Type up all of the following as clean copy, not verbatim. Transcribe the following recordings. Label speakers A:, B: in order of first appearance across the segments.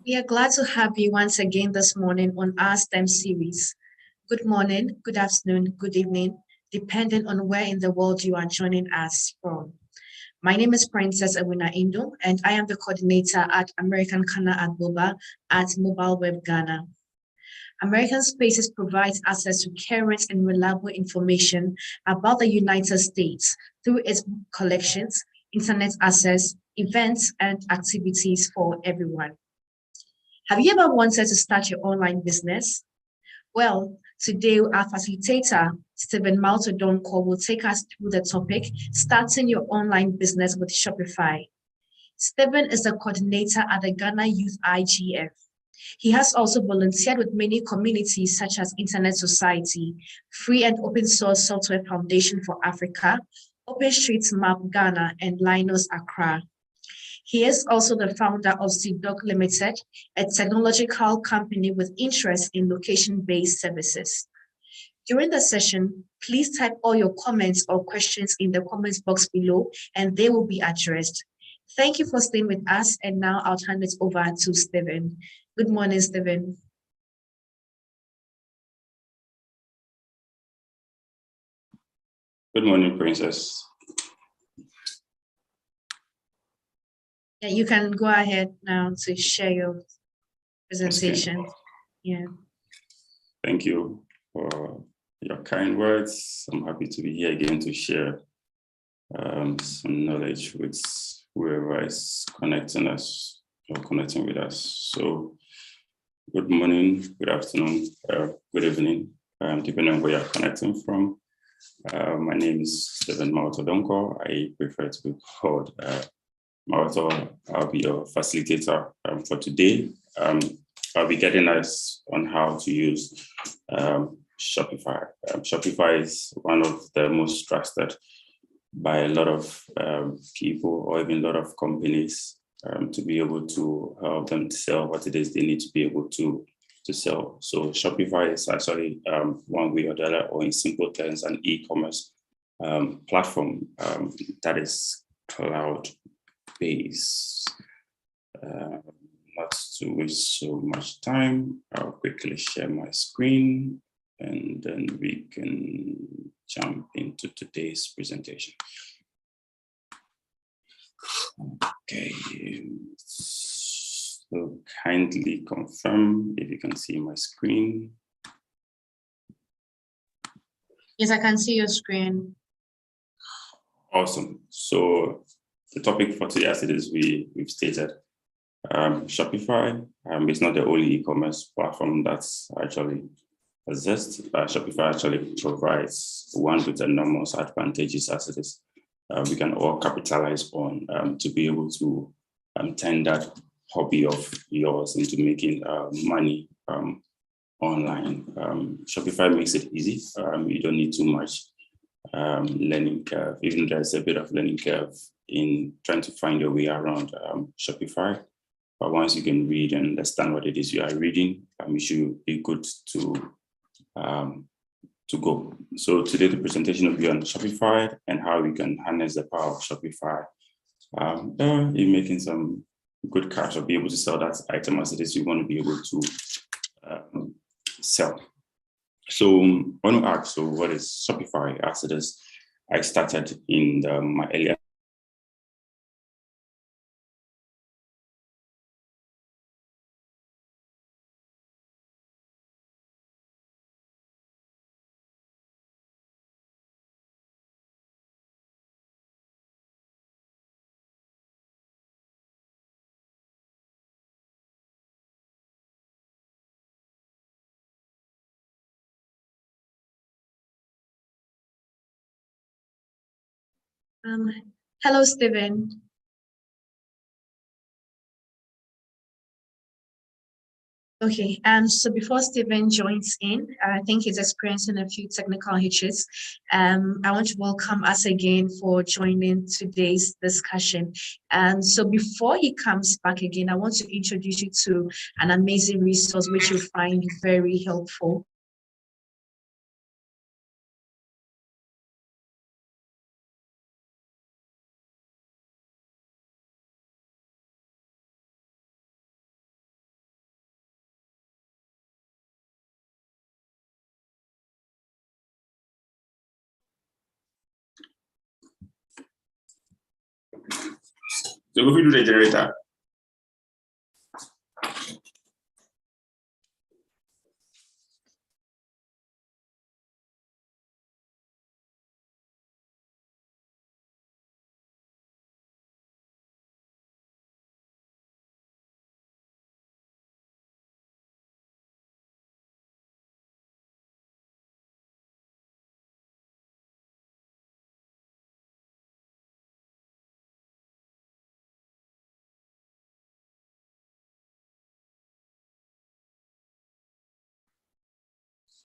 A: We are glad to have you once again this morning on our STEM series. Good morning, good afternoon, good evening, depending on where in the world you are joining us from. My name is Princess Awina Indo, and I am the coordinator at American Kana at Boba at Mobile Web Ghana. American Spaces provides access to current and reliable information about the United States through its collections, internet access, events, and activities for everyone. Have you ever wanted to start your online business? Well, today our facilitator, Stephen Maltodonko, will take us through the topic, starting your online business with Shopify. Stephen is the coordinator at the Ghana Youth IGF. He has also volunteered with many communities such as Internet Society, Free and Open Source Software Foundation for Africa, OpenStreetMap Ghana, and Linus Accra. He is also the founder of CDoc Limited, a technological company with interest in location-based services. During the session, please type all your comments or questions in the comments box below, and they will be addressed. Thank you for staying with us, and now I'll turn it over to Stephen. Good morning, Stephen.
B: Good morning, Princess.
A: Yeah, you can go ahead now to share your presentation. Yeah.
B: Thank you for your kind words. I'm happy to be here again to share some knowledge with whoever is connecting us or connecting with us. So, good morning, good afternoon, good evening, depending on where you're connecting from. My name is Stephen Maltodonko. I prefer to be called Malto. I'll be your facilitator for today. I'll be getting us on how to use Shopify. Shopify is one of the most trusted by a lot of people or even a lot of companies to be able to help them to sell what it is they need to be able to sell. So Shopify is actually one way or the other, or in simple terms, an e-commerce platform that is cloud-based. Not to waste so much time, I'll quickly share my screen and then we can jump into today's presentation. Okay, so kindly confirm if you can see my screen.
A: Yes, I can see your screen.
B: Awesome. So the topic for today, as it is, we've stated, Shopify is not the only e-commerce platform that's actually exists. Shopify actually provides one with enormous advantages as it is. We can all capitalize on to be able to turn that hobby of yours into making money online. Shopify makes it easy. You don't need too much learning curve, even there's a bit of learning curve in trying to find your way around Shopify. But once you can read and understand what it is you are reading, you should be good to go. So today the presentation will be on Shopify and how we can harness the power of Shopify in making some good cash or be able to sell that item as it is you want to be able to sell. So I want to ask, so what is Shopify? As it is, I started in my earlier
A: Hello, Stephen. Okay, so before Stephen joins in, I think he's experiencing a few technical hitches. I want to welcome us again for joining today's discussion. And so before he comes back again, I want to introduce you to an amazing resource which you'll find very helpful.
B: So if we do the generator,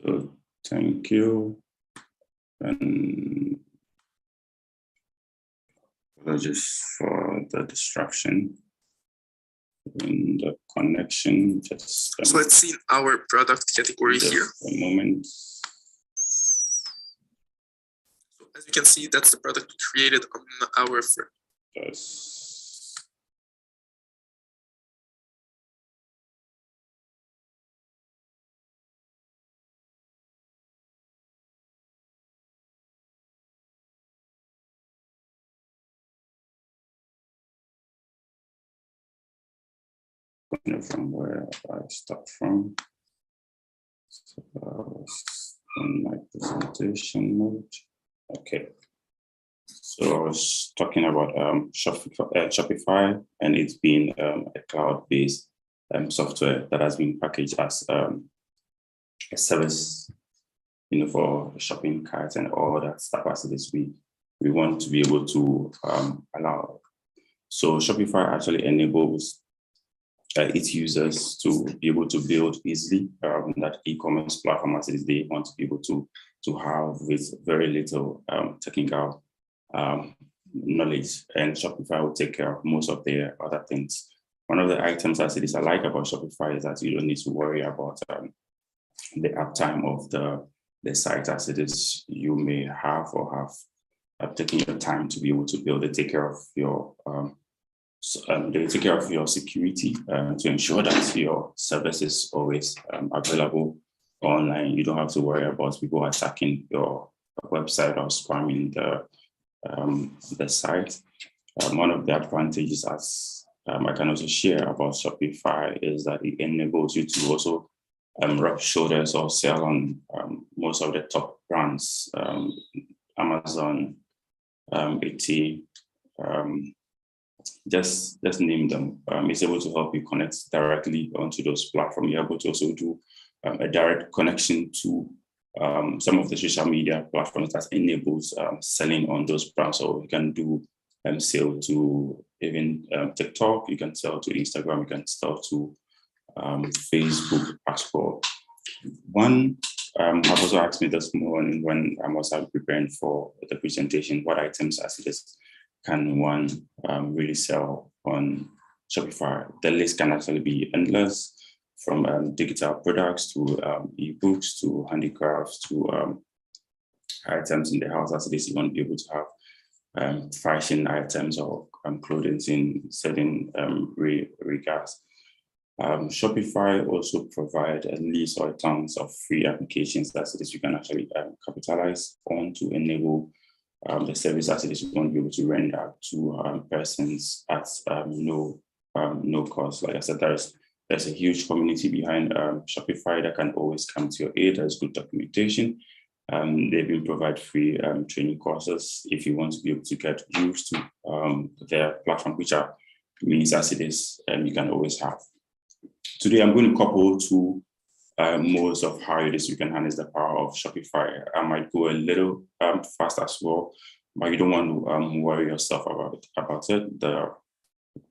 B: so thank you. And apologies for the distraction in the connection. Just
C: so let's see our product category here.
B: A moment.
C: So as you can see, that's the product we created on our frame.
B: Just from where I start from. So I was in my presentation mode. Okay. So I was talking about Shopify, and it's been a cloud-based software that has been packaged as a service, for shopping carts and all that stuff as it is. We want to be able to allow. So Shopify actually enables its users to be able to build easily that e-commerce platform as it is. They want to be able to have with very little technical knowledge, and Shopify will take care of most of their other things. One of the items as it is I like about Shopify is that you don't need to worry about the uptime of the site as it is. You may have or have taken your time to be able to build it, take care of your they take care of your security to ensure that your service is always available online. You don't have to worry about people attacking your website or spamming the site. One of the advantages, as I can also share about Shopify, is that it enables you to also rub shoulders or sell on most of the top brands, Amazon, AT, just name them. It's able to help you connect directly onto those platforms. You're able to also do a direct connection to some of the social media platforms that enables selling on those brands. So you can do sell to even TikTok, you can sell to Instagram, you can sell to Facebook as well. One have also asked me this morning when I was preparing for the presentation, what items as it is can one really sell on Shopify? The list can actually be endless, from digital products to ebooks to handicrafts to items in the house as it is. You want to be able to have fashion items or clothing in certain regards. Shopify also provide a list or tons of free applications that it is you can actually capitalize on to enable the service as it is going to be able to render to persons at no cost. Like I said, there's a huge community behind Shopify that can always come to your aid. There's good documentation. They've been provide free training courses if you want to be able to get used to their platform, which are means as it is, you can always have. Today, I'm going to couple two modes of how it is you can harness the power of Shopify. I might go a little fast as well, but you don't want to worry yourself about it.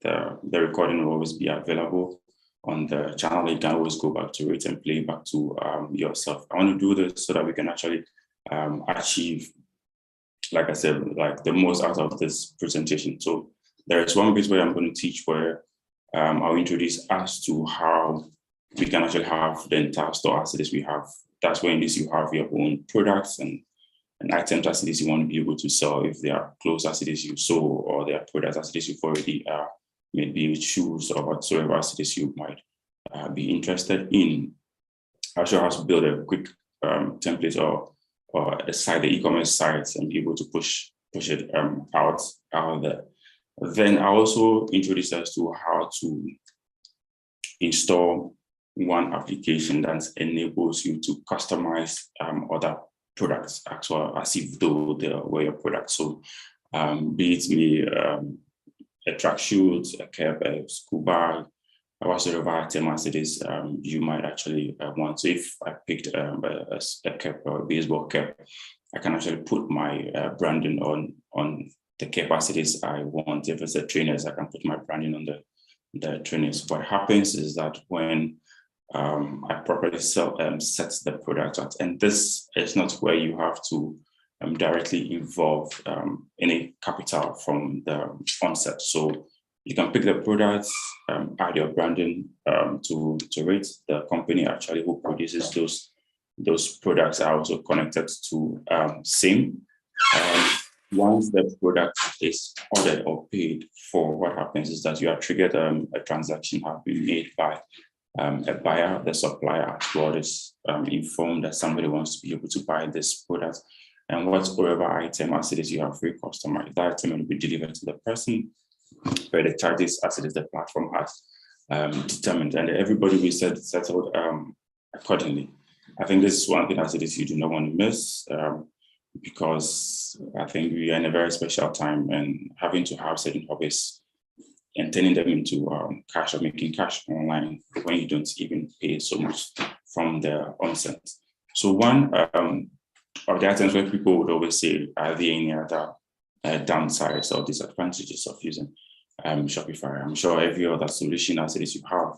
B: The recording will always be available on the channel. You can always go back to it and play back to yourself. I want to do this so that we can actually achieve, like I said, like the most out of this presentation. So there is one bit where I'm going to teach where I'll introduce us to how we can actually have the entire store as it is we have. That's when this you have your own products and items as it is you want to be able to sell, if they are clothes as it is you sold, or they are products as it is you've already maybe shoes or whatsoever as it is you might be interested in. I'll show how to build a quick template or a site, the e-commerce sites, and be able to push it out there. Then I also introduced us to how to install one application that enables you to customize other products as well as if though they were your products. So be it a tracksuit, a cap, a school bag, whatsoever item as it is, you might actually want. So if I picked a cap or a baseball cap, I can actually put my branding on the cap as it is I want. If it's a trainers, I can put my branding on the trainers. What happens is that when I properly set the product out, and this is not where you have to directly involve any capital from the onset. So you can pick the products, add your branding to it. The company actually who produces those products are also connected to SIM. Once the product is ordered or paid for, what happens is that you are triggered a transaction have been made by a buyer. The supplier as well is informed that somebody wants to be able to buy this product, and whatever item as it is you have free customize, that item will be delivered to the person where the charges as it is the platform has determined, and everybody will settled accordingly. I think this is one thing as it is you do not want to miss, because I think we are in a very special time, and having to have certain hobbies and turning them into cash or making cash online when you don't even pay so much from the onset. So one of the items where people would always say, are there any other downsides or disadvantages of using Shopify? I'm sure every other solution as it is you have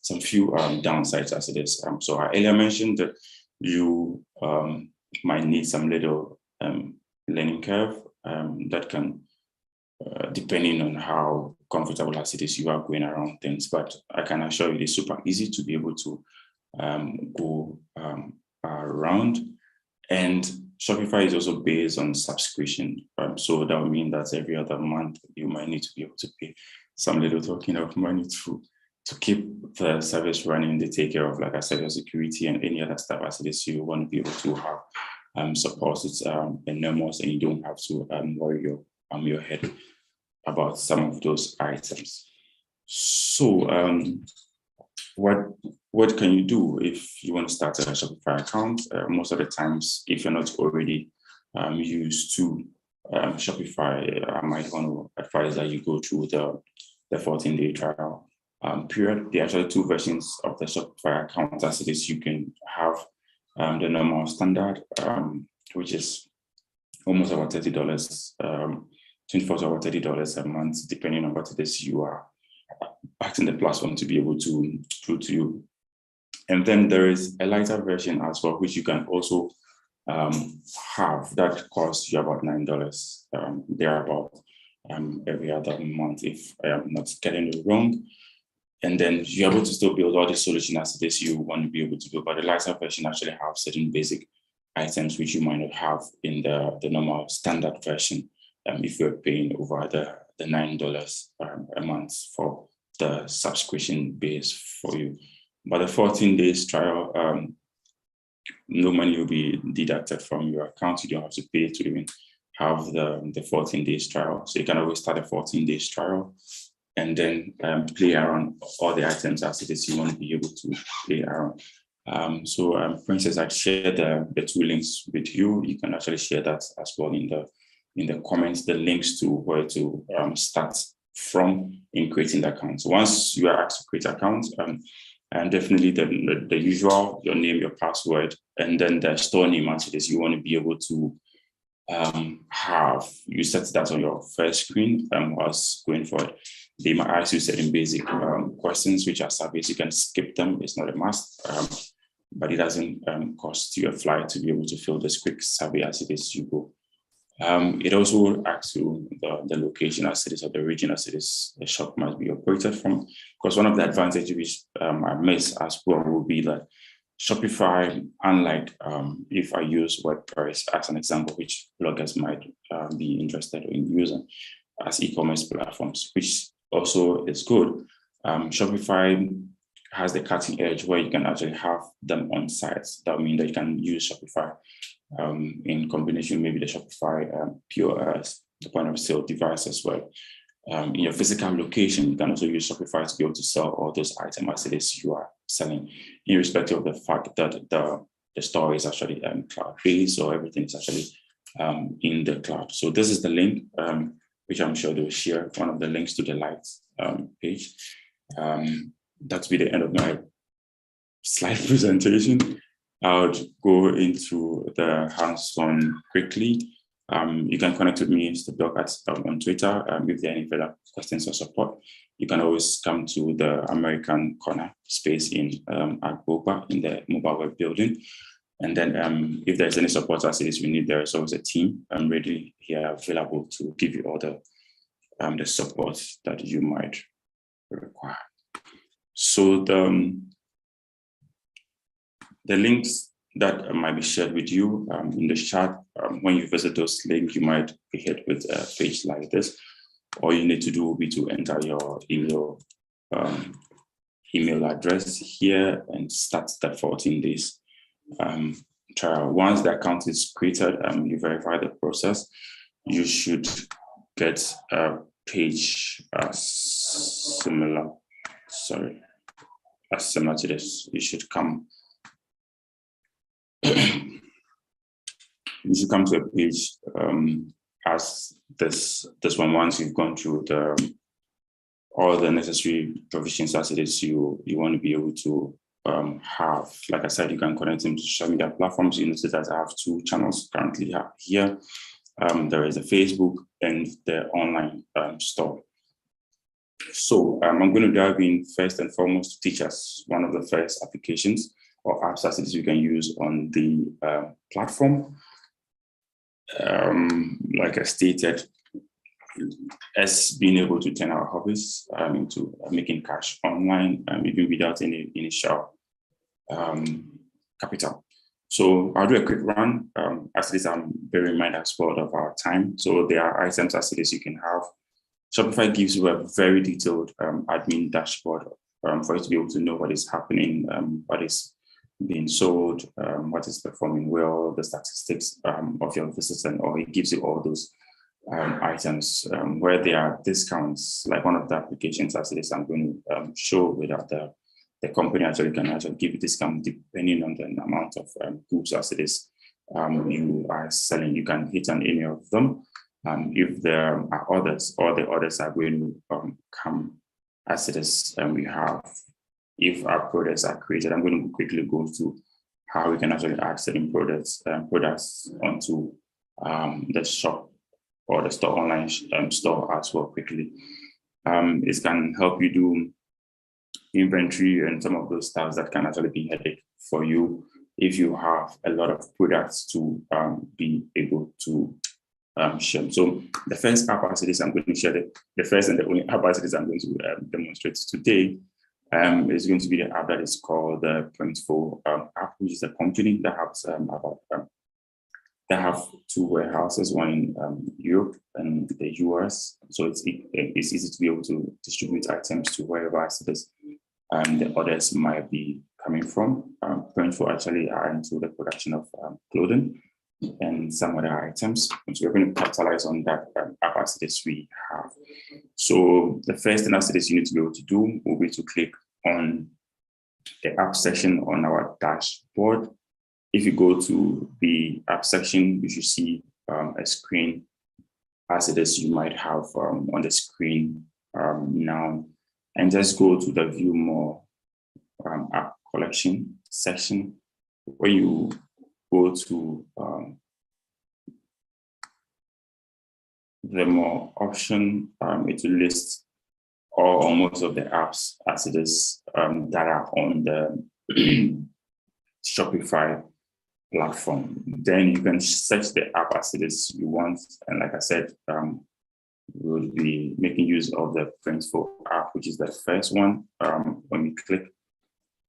B: some few downsides as it is. So I earlier mentioned that you might need some little learning curve that can, depending on how comfortable as it is you are going around things. But I can assure you it's super easy to be able to go around. And Shopify is also based on subscription. So that would mean that every other month you might need to be able to pay some little token of money to keep the service running. They take care of, like I said, your security and any other stuff as it is you want to be able to have support. It's enormous, and you don't have to worry your head about some of those items. So what can you do if you want to start a Shopify account? Most of the times, if you're not already used to Shopify, I might want to advise that you go through the 14-day trial period. There are actually two versions of the Shopify account as it is. You can have the normal standard, which is almost about $30, $24 to about $30 a month, depending on what it is you are asking the platform to be able to do to you. And then there is a lighter version as well, which you can also have that costs you about $9 thereabout every other month, if I am not getting it wrong. And then you're able to still build all the solutions as it is you want to be able to build. But the lighter version actually have certain basic items which you might not have in the normal standard version if you're paying over the $9 a month for the subscription base for you. But the 14 days trial, no money will be deducted from your account. You don't have to pay to even have the 14 days trial. So you can always start a 14 days trial and then play around all the items as it is you want to be able to play around. So for instance, I'd share the two links with you. You can actually share that as well in the comments, the links to where to start from in creating the account. So once you are asked to create an account, and definitely the usual, your name, your password, and then the store name as it is you want to be able to have. You set that on your first screen whilst going forward. They might ask you certain basic questions, which are surveys. You can skip them. It's not a must, but it doesn't cost you a fly to be able to fill this quick survey as it is you go. It also asks you the location as it is, or the region as it is the shop must be operated from. Because one of the advantages which I miss as well will be that Shopify, unlike if I use WordPress as an example, which bloggers might be interested in using as e-commerce platforms, which also is good. Shopify has the cutting edge where you can actually have them on sites. That means that you can use Shopify in combination, maybe the Shopify POS, the point of sale device as well. in your physical location, you can also use Shopify to be able to sell all those items as it is you are selling, irrespective of the fact that the store is actually cloud-based, or everything is actually in the cloud. So this is the link, which I'm sure they'll share, one of the links to the Lights page. That's be the end of my slide presentation. I'll go into the hands-on quickly. You can connect with me, Mr. Block, on Twitter. If there are any further questions or support, you can always come to the American Corner space in Agboba in the mobile web building. And then if there's any support as it is we need, there is always a team ready here available to give you all the support that you might require. So the links that might be shared with you in the chat, when you visit those links, you might be hit with a page like this. All you need to do will be to enter your email address here and start the 14 days trial. Once the account is created and you verify the process, you should get a page similar to this. You should come to a page as this one. Once you've gone through all the necessary provisions as it is you want to be able to have. Like I said, you can connect them to social media platforms. You notice that I have 2 channels currently here. There is a Facebook and the online store. So I'm going to dive in first and foremost to teach us one of the first applications or apps as it is you can use on the platform. Like I stated, as being able to turn our hobbies into making cash online, even without any initial capital. So I'll do a quick run. As it is, I'm very mindful of our time. So there are items as it is you can have. Shopify gives you a very detailed admin dashboard for you to be able to know what is happening, what is being sold, what is performing well, the statistics of your visits, and or it gives you all those items where there are discounts. Like one of the applications as it is, I'm going to show without the company actually can actually give you discount depending on the amount of goods as it is you are selling. You can hit on any of them. If there are others, or the others are going to come as it is, we have. If our products are created, I'm going to quickly go to how we can actually add certain products onto the shop or the store online store as well quickly. It can help you do inventory and some of those stuff that can actually be a headache for you if you have a lot of products to be able to share. So the first app as it is I'm going to share, the first and the only app as it is I'm going to demonstrate today is going to be the app that is called the Printful app, which is a company that has that have 2 warehouses, one in Europe and the US. So it's easy to be able to distribute items to wherever it is the others might be coming from. Printful actually are into the production of clothing and some other items. So we're going to capitalize on that app as it is we have. So the first thing as it is you need to be able to do will be to click on the app section on our dashboard. If you go to the app section, you should see a screen as it is you might have on the screen now, and just go to the view more app collection section. When you go to the more option, it will list all or most of the apps as it is that are on the Shopify platform. Then you can search the app as it is you want. And like I said, we'll be making use of the Printful app, which is the first one. When we click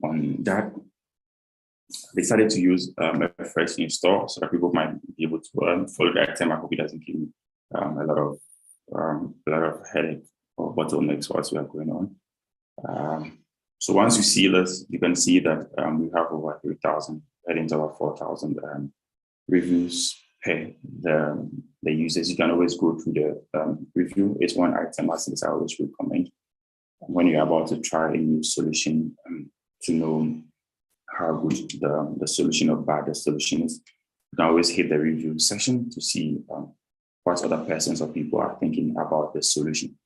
B: on that, I decided to use a fresh new store so that people might be able to follow the item. I hope it doesn't give me a lot of headache or bottlenecks whilst we are going on. So once you see this, you can see that we have over 3,000, heading to over 4,000 reviews per the users. You can always go through the review. It's one item, as I always recommend when you're about to try a new solution, to know how good the solution or bad the solution is. You can always hit the review section to see what other persons or people are thinking about the solution.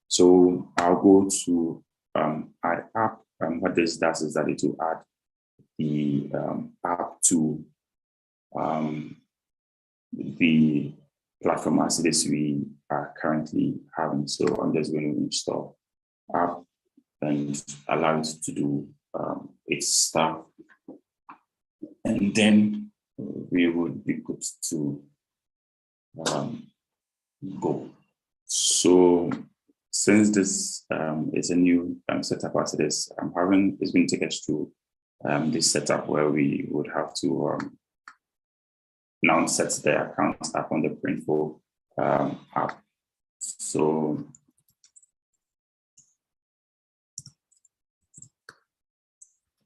B: So I'll go to add app. What this does is that it will add the app to the platform as it is we are currently having. So I'm just going to install app and allow it to do its stuff. And then we would be good to go. So since this is a new setup as it is, it's going to take us to this setup where we would have to now set the account up on the Printful app. So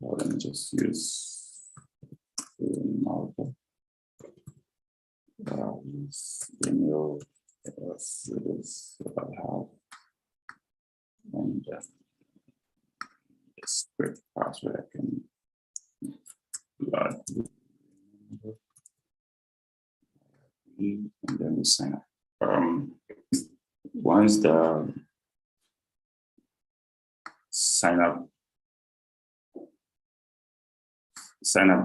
B: let me just use email address that I have, and this quick password I can and then we sign up. Once the sign up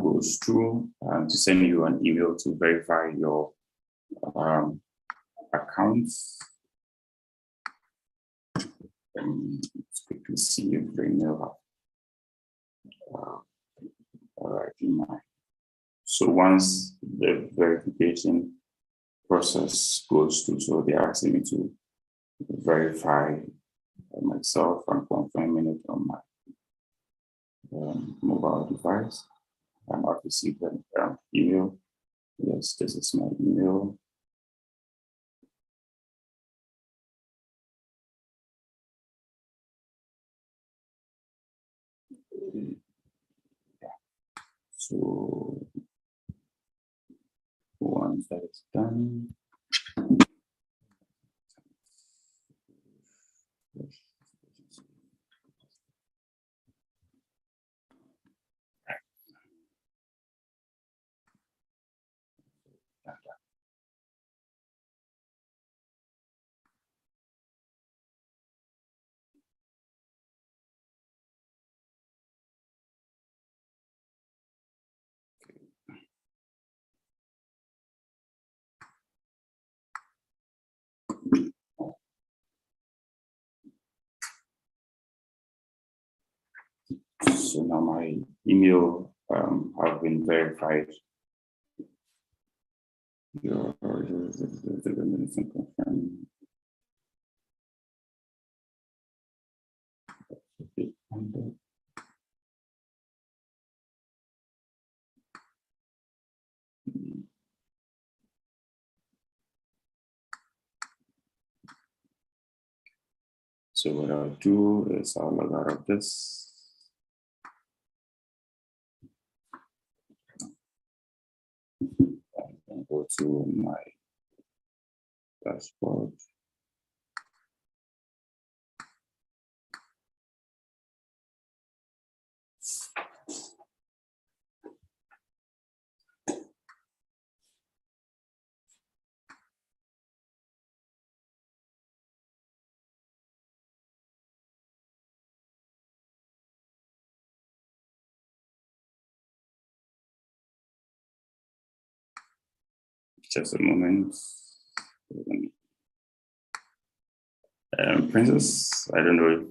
B: goes through, to send you an email to verify your accounts. Let's quickly see if the email all right, so once the verification process goes through, so they are asking me to verify myself and confirming it on my mobile device. I've received an email. Yes, this is my email. So once that is done, so now my email have been verified. So what I'll do is I'll log out of this. And go to my dashboard. Just a moment. Princess, I don't know if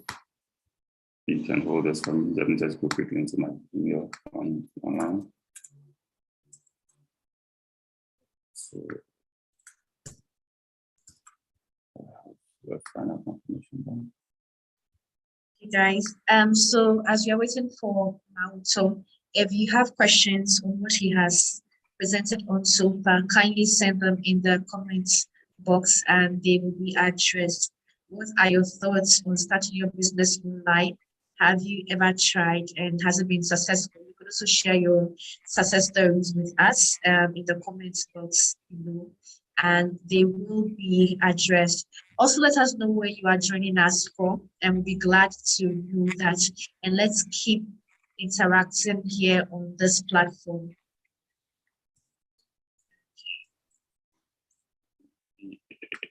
B: you can hold this for me. Let me just go quickly into my email online. So final confirmation done.
A: Hey guys, so as we are waiting for Mauto, if you have questions on what he has presented on so far, kindly send them in the comments box and they will be addressed. What are your thoughts on starting your business online? Have you ever tried and has it been successful? You could also share your success stories with us in the comments box below, and they will be addressed. Also, let us know where you are joining us from, and we'll be glad to know that. And let's keep interacting here on this platform.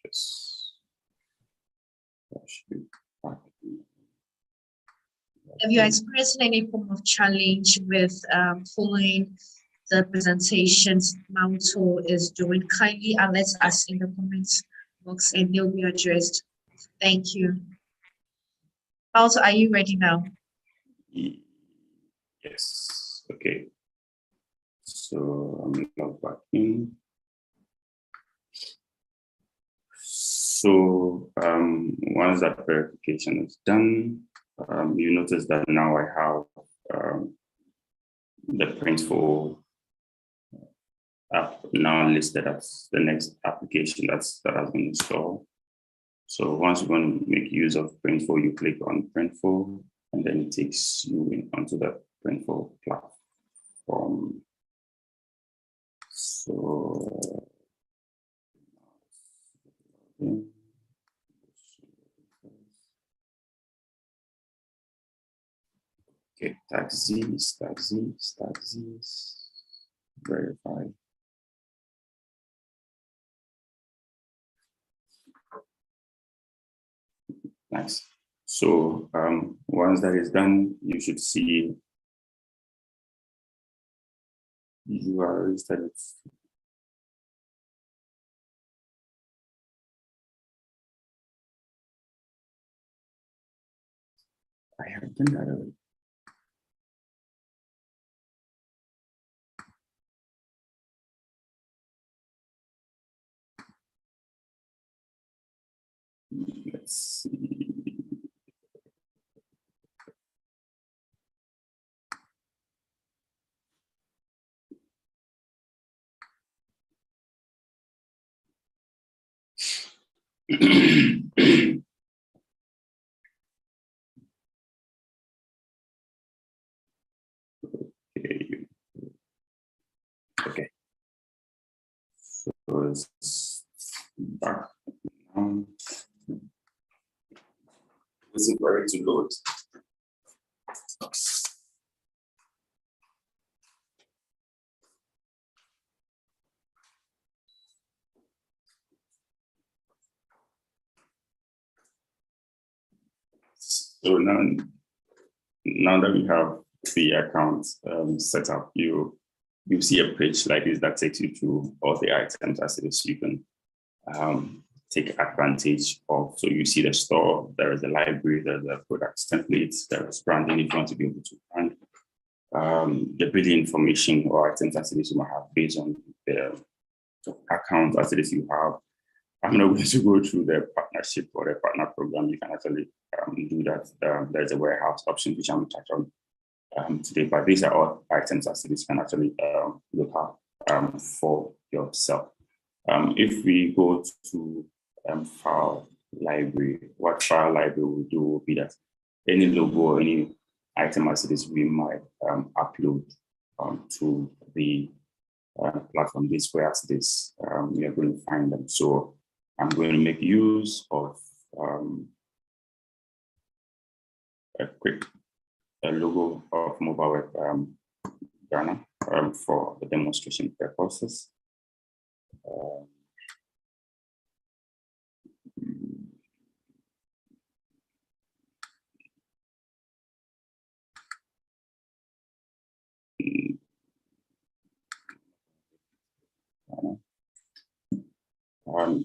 B: Yes.
A: If you're experiencing any form of challenge with following the presentations Mouto is doing, kindly alert us in the comments box and they'll be addressed. Thank you. Mouto, are you ready now?
B: Yes. Okay. So I'm logged back in. So once that verification is done, you notice that now I have the Printful app now listed as the next application that has been installed. So once you want to make use of Printful, you click on Printful, and then it takes you onto the Printful platform. So okay, taxis, verify. Nice. So once that is done, you should see you are registered. I have done that already. Let's see. Okay. So it's back now. Waiting for it to load. So now that we have the account set up, you see a page like this that takes you through all the items as it is. You can take advantage of. So you see the store, there is a library, there's a products templates, there is branding if you want to be able to brand. The billing information or items as it is you might have based on the account as it is you have. I'm not going to go through the partnership or the partner program. You can actually do that. There's a warehouse option which I'm touch on today, but these are all items as it is you can actually look at for yourself. If we go to file library, what file library will do will be that any logo or any item as it is we might upload to the platform. This way as it is, we are going to find them. So I'm going to make use of a logo of Mobile Web Ghana for the demonstration purposes.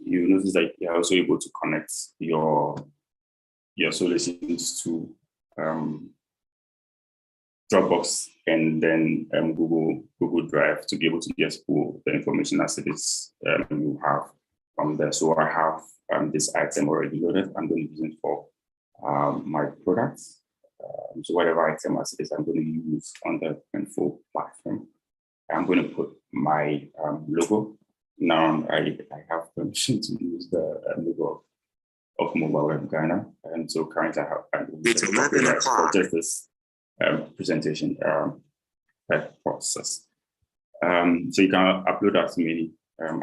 B: You notice that you're also able to connect your solutions to Dropbox and then Google Drive to be able to just pull the information as it is you have from there. So I have this item already loaded. I'm going to use it for my products. So whatever item as it is, I'm going to use on the Printful platform. I'm going to put my logo. Now I have permission to use the logo of Mobile Web Ghana, and so currently I have
C: It's 11 o'clock.
B: for just this presentation per process. So you can upload as many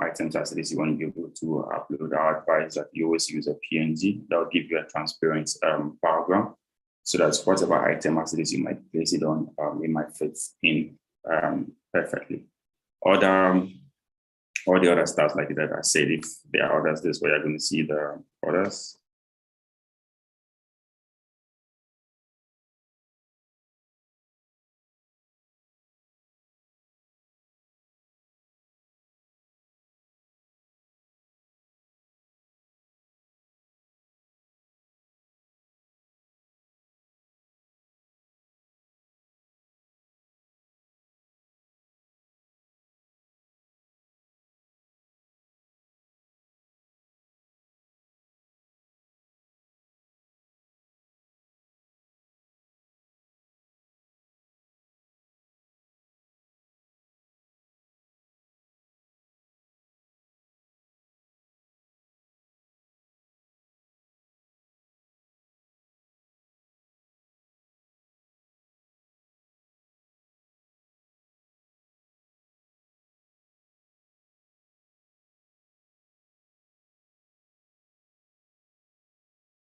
B: items as it is you want to be able to upload. Our advice that you always use a PNG that will give you a transparent background, so that whatever item as it is you might place it on, it might fit in perfectly. All the other stuff like that I said, if there are others, this way you're going to see the others.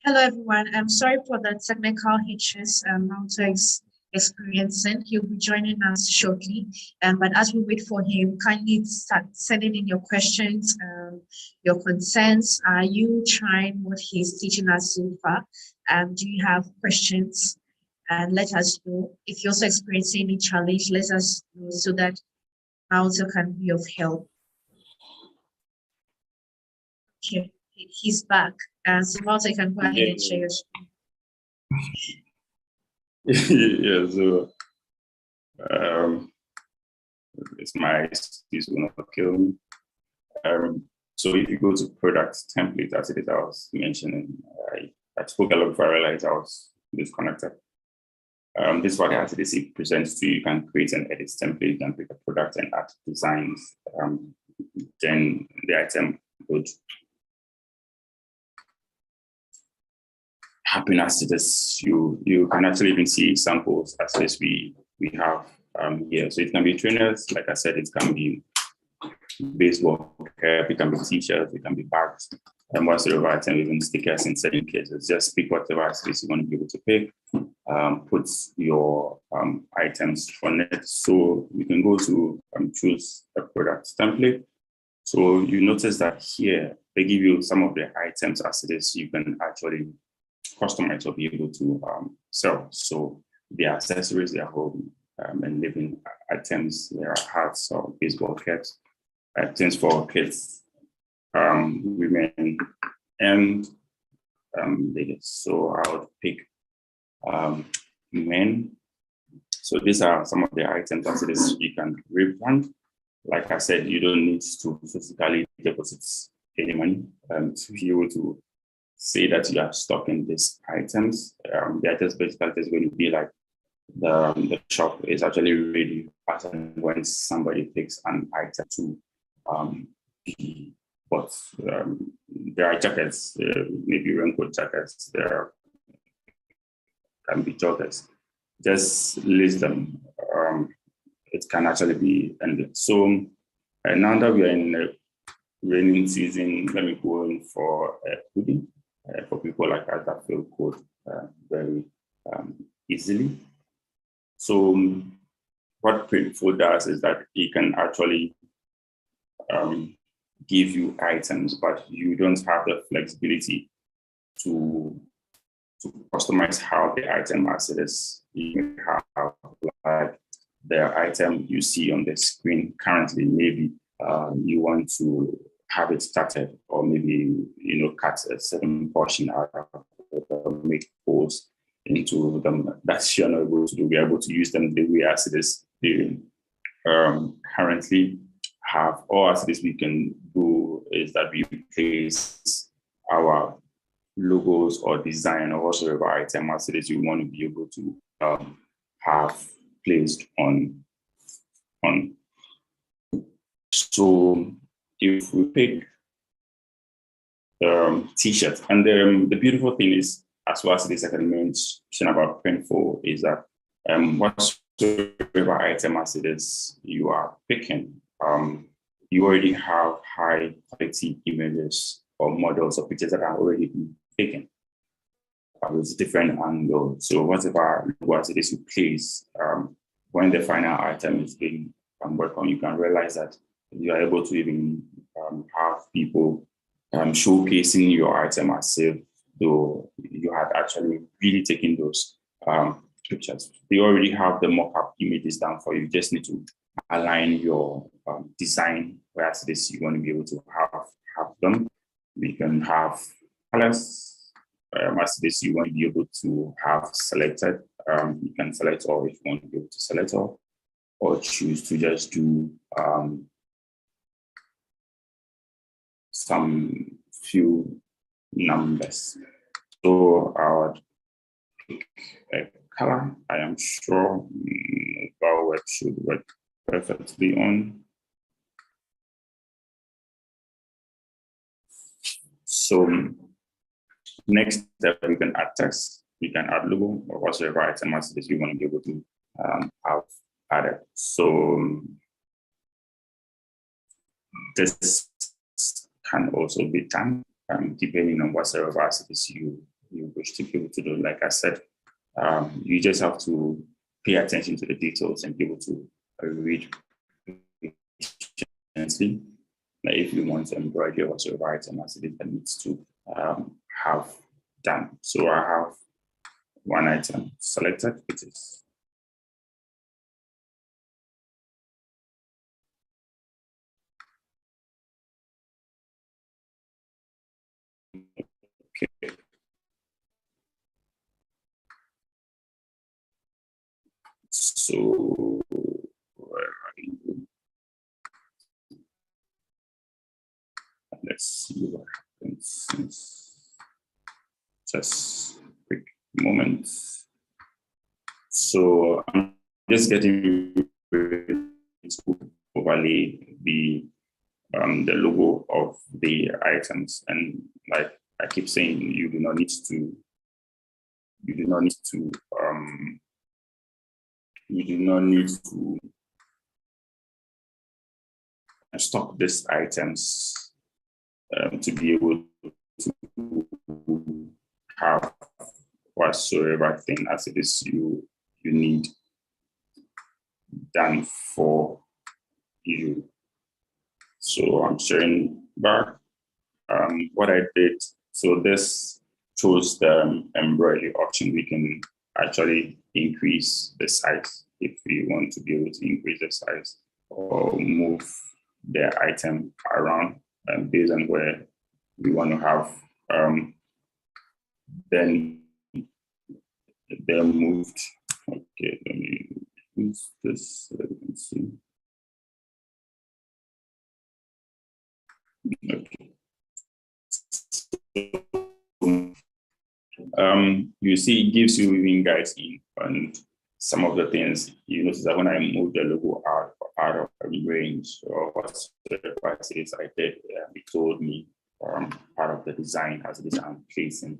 A: Hello, everyone. I'm sorry for the technical hitches Malta is experiencing. He'll be joining us shortly. But as we wait for him, kindly start sending in your questions, your concerns. Are you trying what he's teaching us so far? Do you have questions? And let us know. If you're also experiencing any challenge, let us know so that Malta can be of help. Okay, he's back. So Malta, you can go ahead and share your screen.
B: Yeah, so it's my excuse will not kill me. So if you go to product template, as it is, I was mentioning, I spoke a lot before I realized I was disconnected. This is what it presents to you. You can create an edit template, you can create a product and add designs. Then the item would happen as it is. You can actually even see samples as this we have here. So it can be trainers, like I said, it can be baseball cap, it can be t-shirts, it can be bags, and what sort of item, even stickers in certain cases. Just pick whatever space you want to be able to pick, put your items on it. So you can go to choose a product template. So you notice that here, they give you some of the items as it is, you can actually customize or be able to sell. So the accessories, their home and living items, there are hats or baseball caps, things for kids, women, and ladies. So I would pick men. So these are some of the items as it is you can rebrand. Like I said, you don't need to physically deposit any money to be able to say that you are stocking these items. The items basically is going to be like the shop is actually ready as and when somebody takes an item to be bought. There are jackets, maybe raincoat jackets, there can be joggers. Just list them. It can actually be ended. So now that we are in the raining season, let me go in for a hoodie for people like us that feel cold very easily. So what Printful does is that it can actually give you items, but you don't have the flexibility to customize how the item as it is. You have like the item you see on the screen currently, maybe you want to have it started, or maybe cut a certain portion out of it, make holes into them. That's you're not able to do. We're able to use them the way as it is. They currently have, or as it is we can do is that we place our logos or design or whatsoever item as it is you want to be able to have placed on. So if we pick t-shirts, and the beautiful thing is, as well as this I can mention about Printful, is that whatever item as it is you are picking, you already have high quality images or models or pictures that are already been taken with different angles. So whatever as it is you place, when the final item is being worked on, you can realize that you are able to even have people showcasing your item as if though you had actually really taken those pictures. They already have the mock-up images down for you. You just need to align your design where it is you want to be able to have them. We can have colors as it is you want to be able to have selected. You can select all if you want to be able to select all, or choose to just do some few numbers. So I would pick a color. I am sure our web should work perfectly on. So next step, we can add text, we can add logo, or whatever item as it is you want to be able to have added. So this can also be done depending on whatever as it is you wish to be able to do. Like I said, you just have to pay attention to the details and be able to read patiently. Like if you want to embroider or whatever item as it is that needs to have done. So I have one item selected, which is okay. So where are you? Let's see what happens. Just a quick moment. So I'm just getting to overlay the logo of the items, and like I keep saying, you do not need to stock these items to be able to have whatsoever thing as it is you need done for you. So I'm sharing back what I did. So this shows the embroidery option. We can actually increase the size if we want to be able to increase the size or move the item around based on where we want to have then they're moved. Okay, let me use this so that you can see. Okay. You see, it gives you even guides in on some of the things. You notice that when I moved the logo out of range or whatever it is I did, it told me part of the design as it is I'm placing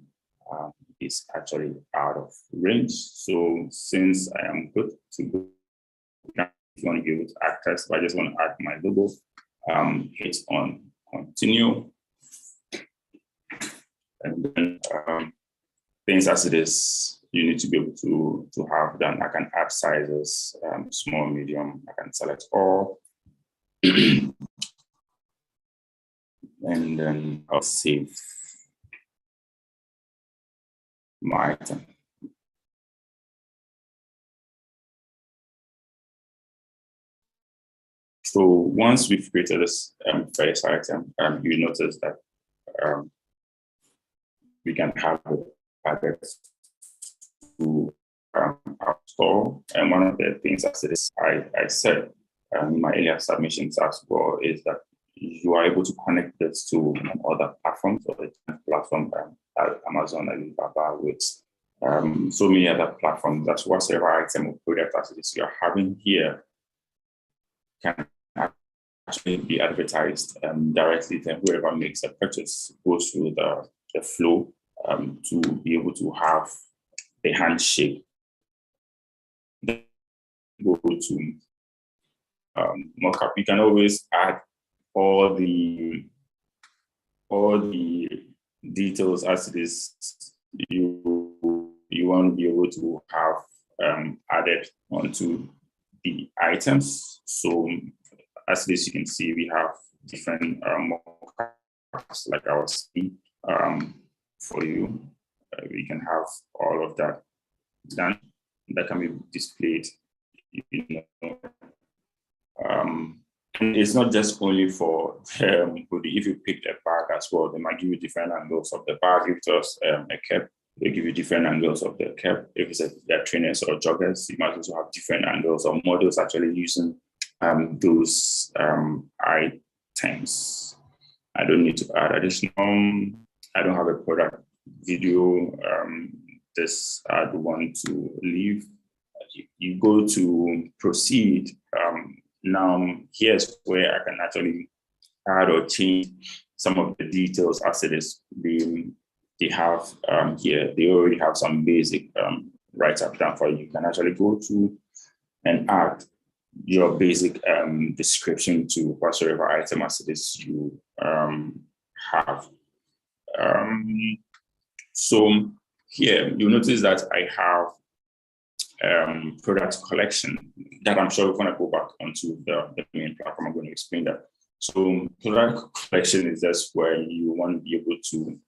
B: is actually out of range. So since I am good to go, if you want to be able to add text, I just want to add my logo, hit on continue. And then things as it is, you need to be able to have done. I can add sizes, small, medium, I can select all. And then I'll save my item. So once we've created this first item, you notice that we can have it added to our store. And one of the things as it is, I said in my earlier submissions as well is that you are able to connect this to other platforms or the platform Amazon, Alibaba, with so many other platforms. That's whatever item or product as it is you're having here can actually be advertised directly. Then whoever makes a purchase goes through the flow to be able to have the handshake go to mockup, you can always add all the details as it is you want to be able to have added onto the items. So as this you can see, we have different mockups like I was saying for you. We can have all of that done that can be displayed. You know, it's not just only for hoodie. If you pick a bag as well, they might give you different angles of the bag. If it's a cap, they give you different angles of the cap. If it's they're trainers or joggers, you might also have different angles or models actually using those items. I don't need to add additional. I don't have a product video. This I'd want to leave. You go to proceed. Now here's where I can actually add or change some of the details as it is. They have here, they already have some basic write-up done for you. You can actually go to and add your basic description to whatsoever item as it is you have. So here you'll notice that I have product collection that I'm sure we're going to go back onto the main platform. I'm going to explain that. So product collection is just where you want to be able to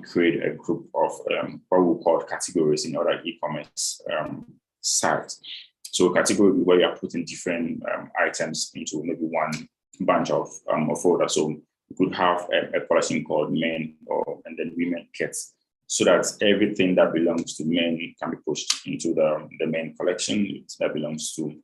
B: create a group of what we call categories in other e-commerce sites. So category where you are putting different items into maybe one bunch of folder. So you could have a collection called men and then women kits, so that everything that belongs to men can be pushed into the men collection. That belongs to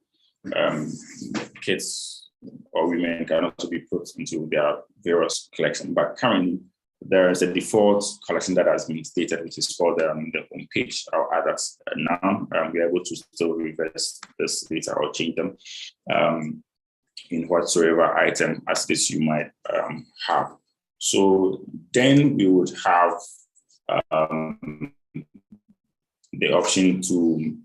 B: kids or women can also be put into their various collection. But currently, there is a default collection that has been stated, which is called the home page. I'll add that now. We're able to still reverse this later or change them in whatsoever item as this you might have. So then we would have the option to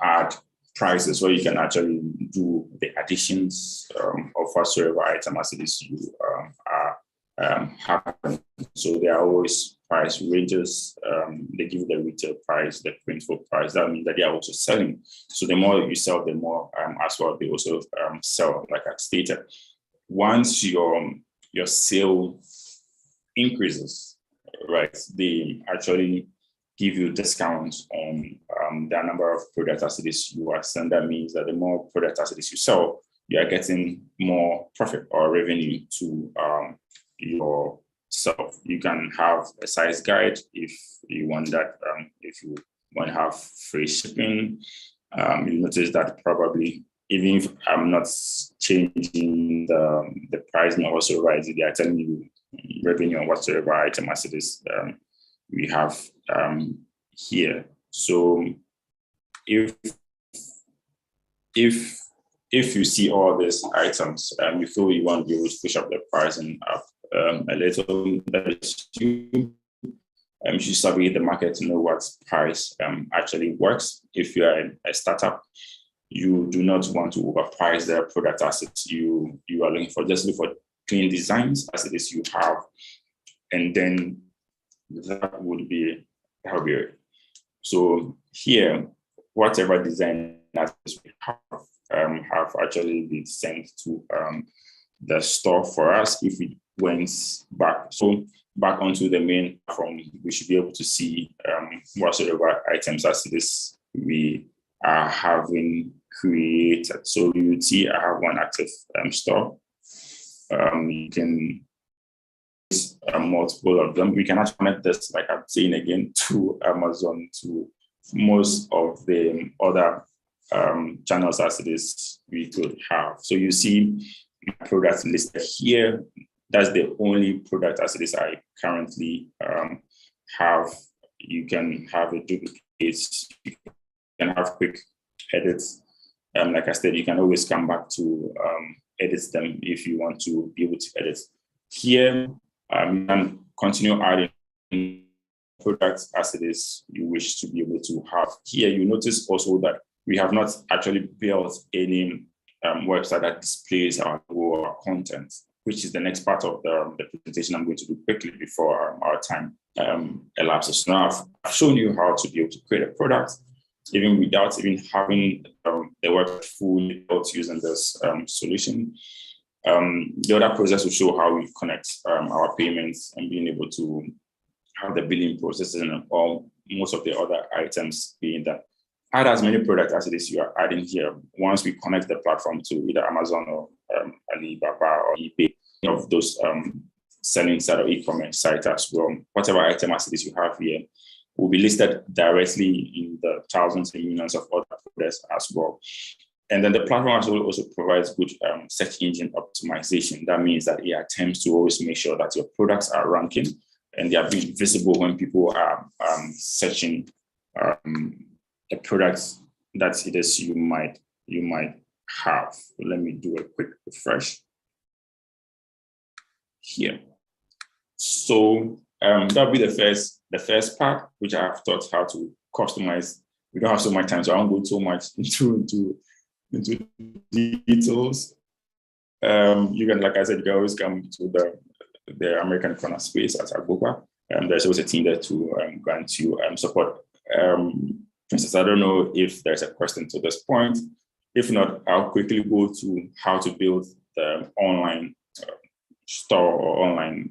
B: add prices, where you can actually do the additions of whatsoever item as it is you are having. So there are always price ranges. They give you the retail price, the Printful price. That means that they are also selling. So the more you sell, the more as well they also sell, like I stated. Once your sale increases, right, they actually give you discounts on the number of products as it is you are selling. That means that the more products as it is you sell, you are getting more profit or revenue to yourself. You can have a size guide if you want that. If you want to have free shipping, you notice that probably even if I'm not changing the price, not also rising, they are telling you revenue on whatsoever item as it is we have here. So if you see all these items, you feel you want to be able to push up the pricing up a little, you should survey the market to know what price actually works. If you are a startup, you do not want to overprice the product assets you are looking for. Just look for clean designs as it is you have, and then that would be it. So here, whatever design that we have actually been sent to the store for us. If it went back onto the main platform, we should be able to see whatsoever items as it is we are having created. So you would see I have one active store. You can multiple of them. We can actually connect this, like I'm saying again, to Amazon, to most of the other channels as it is we could have. So you see my products listed here. That's the only product as it is I currently have. You can have a duplicate. You can have quick edits. Like I said, you can always come back to edit them if you want to be able to edit. Here, you can continue adding products as it is you wish to be able to have. Here, you notice also that we have not actually built any website that displays our logo or content, which is the next part of the presentation I'm going to do quickly before our time elapses. Now, I've shown you how to be able to create a product, even without even having the website fully built using this solution. The other process will show how we connect our payments and being able to have the billing processes and all most of the other items being that. Add as many products as it is you are adding here. Once we connect the platform to either Amazon or Alibaba or eBay, of those selling side or e-commerce site as well, whatever item as it is you have here will be listed directly in the thousands and millions of other products as well. And then the platform also provides good search engine optimization. That means that it attempts to always make sure that your products are ranking and they are being visible when people are searching the products that it is you might have. Let me do a quick refresh here. So that'll be the first part, which I have taught how to customize. We don't have so much time, so I won't go so much into details. You can, like I said, you can always come to the American Corner space at Agopa. There's always a team there to grant you support. For instance, I don't know if there's a question to this point. If not, I'll quickly go to how to build the online store or online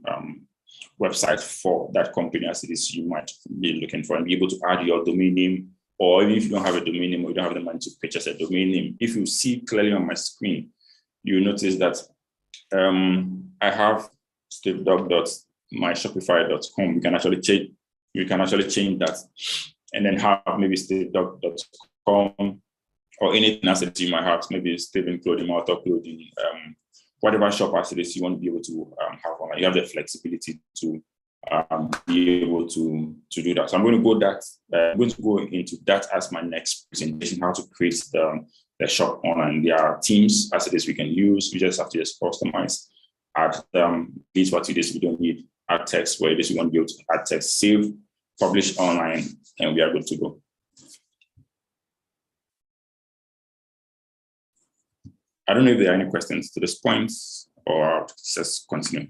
B: website for that company as it is you might be looking for, and be able to add your domain name, or even if you don't have a domain name or you don't have the money to purchase a domain name. If you see clearly on my screen, you notice that I have stevedog.myshopify.com. You can actually change that, and then have maybe stevedog.com or anything else that you might have, maybe Steven Clothing, Auto Clothing, whatever shop as it is you want to be able to have online. You have the flexibility to be able to do that. So I'm going to go into that as my next presentation, how to create the shop online. There are themes as it is we can use. We just have to just customize, add these what it is we don't need, add text where it is we want to be able to add text, save, publish online, and we are good to go. I don't know if there are any questions to this point, or I'll just continue.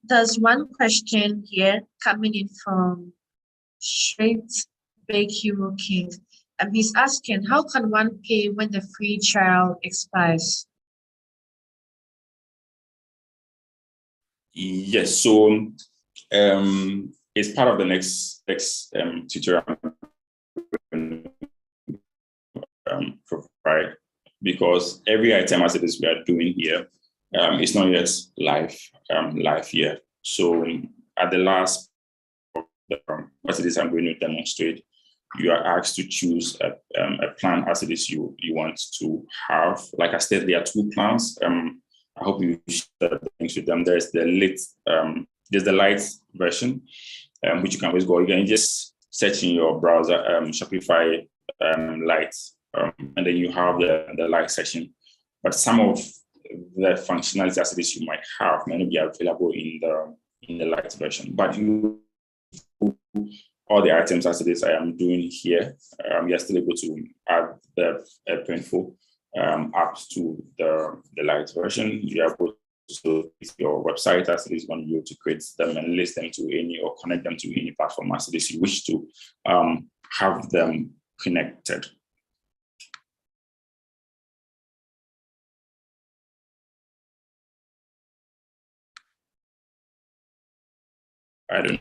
A: There's one question here coming in from Straight Big Hero King. He's asking, how can one pay when the free trial expires?
B: Yes, so it's part of the next tutorial provide, because every item as it is we are doing here is not yet live yet. So at the last what it is I'm going to demonstrate, you are asked to choose a plan as it is you want to have. Like I said, there are two plans. I hope you share the links with them. There's the light version, which you can always go. You can just search in your browser Shopify light, and then you have the light section. But some of the functionality as it is you might have may not be available in the light version. But all the items as it is I am doing here, you're still able to add the Printful apps to the light version. You are able to use your website as it is on you to create them and list them to any or connect them to any platform as it is you wish to have them connected. I don't know.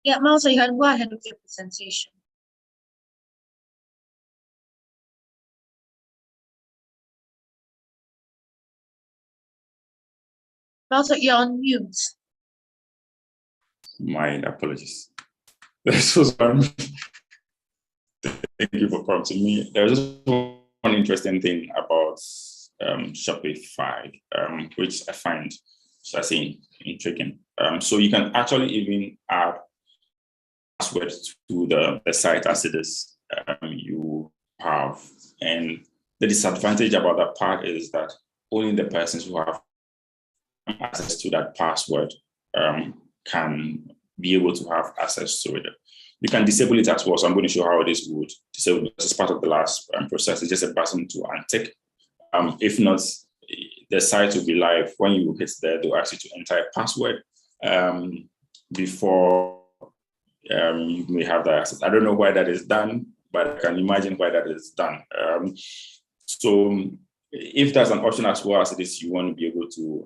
A: Yeah, Malta, you can go ahead with your presentation. Malta, you're on mute.
B: My apologies. This was one. Thank you for prompting me. There's just one interesting thing about Shopify, which I find intriguing. So you can actually even add password to the site as it is you have. And the disadvantage about that part is that only the persons who have access to that password can be able to have access to it. You can disable it as well. So I'm going to show how this would disable. This is part of the last process. It's just a button to untick. If not, the site will be live. When you hit there, they'll ask you to enter a password before you may have that access. I don't know why that is done, but I can imagine why that is done. So if there's an option as well as this, you want to be able to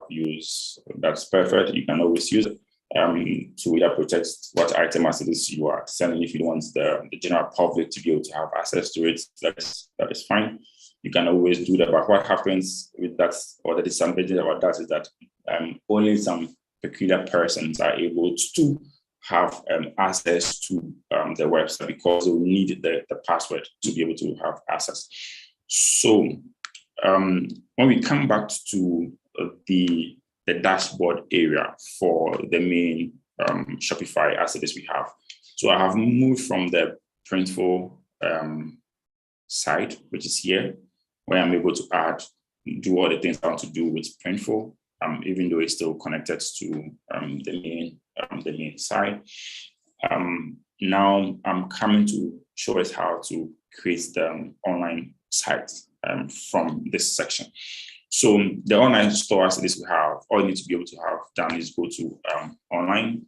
B: use, that's perfect. You can always use it to either protect what item as it is you are selling. If you want the general public to be able to have access to it, that is fine. You can always do that. But what happens with that, or the disadvantage about that, is that only some peculiar persons are able to have access to the website, because they will need the password to be able to have access. So when we come back to the dashboard area for the main Shopify as it is we have. So I have moved from the Printful site, which is here, where I'm able to do all the things I want to do with Printful, even though it's still connected to the main site. Now I'm coming to show us how to create the online site from this section. So the online store as it is we have, all you need to be able to have done is go to online,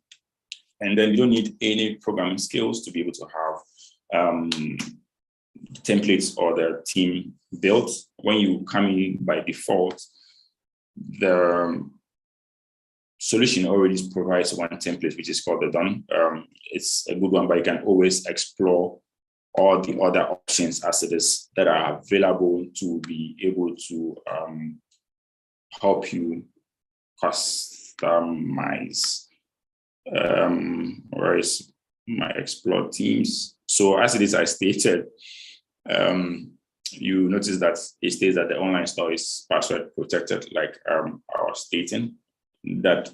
B: and then you don't need any programming skills to be able to have templates or the theme built. When you come in by default, the solution already provides one template, which is called the done. It's a good one, but you can always explore all the other options as it is that are available to be able to help you customize. Where is my explore themes? So as it is, I stated, you notice that it states that the online store is password protected, like I was stating. That